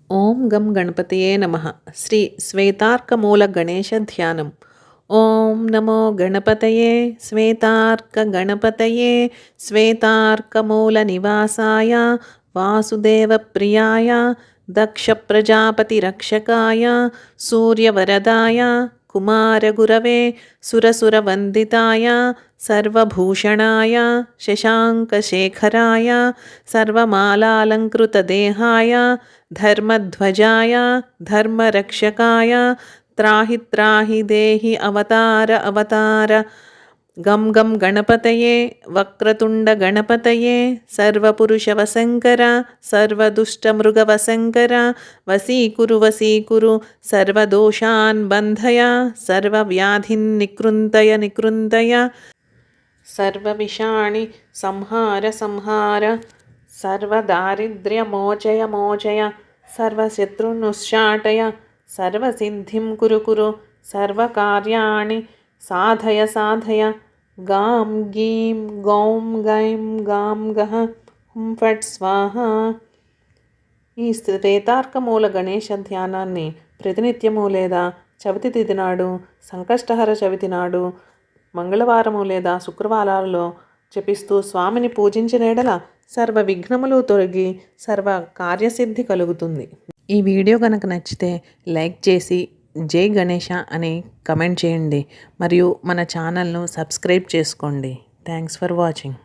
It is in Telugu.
ఓం గం గణపతయే నమః. శ్రీ శ్వేతార్కమూల గణేశ ధ్యానం. ఓం నమో గణపతయే శ్వేతార్క గణపతయే శ్వేతార్కమూల నివాసాయ వాసుదేవ ప్రియాయ దక్ష ప్రజాపతి రక్షకాయ సూర్యవరదాయ కుమారగురవే సురసురవందితాయ సర్వభూషణాయ శశాంకశేఖరాయ సర్వమాలాలంకృతదేహాయ ధర్మధ్వజాయ ధర్మరక్షకాయ త్రాహి త్రాహి దేహి అవతార అవతార గం గం గణపతయే వక్రతుండ గణపతయే సర్వపురుషవశంకర సర్వదుష్టమృగవశంకర వశీకురు వశీకురు సర్వదోషాన్ బంధయ సర్వవ్యాధిన్ నికృంతయ నికృంతయ సర్వవిషాణి సంహార సంహార సర్వదారిద్ర్యమోచయ మోచయ సర్వశత్రునుశ్చాటయ సర్వసిద్ధిం కురు కురు సర్వకార్యాణి సాధయ సాధయ గాం గీం గౌం గైం గాం గహ హుం ఫట్ స్వాహ. ఈ శ్వేతార్కమూల గణేశ ధ్యానాన్ని ప్రతినిత్యము లేదా చవితి తిథి నాడు, సంకష్టహర చవితి నాడు, మంగళవారము లేదా శుక్రవారాలలో జపిస్తూ స్వామిని పూజించిన ఎడల సర్వ విఘ్నములు తొలగి సర్వ కార్యసిద్ధి కలుగుతుంది. ఈ వీడియో కనుక నచ్చితే లైక్ చేసి జై గణేష అని కమెంట్ చేయండి మరియు మన ఛానల్ను సబ్స్క్రైబ్ చేసుకోండి. Thanks for watching.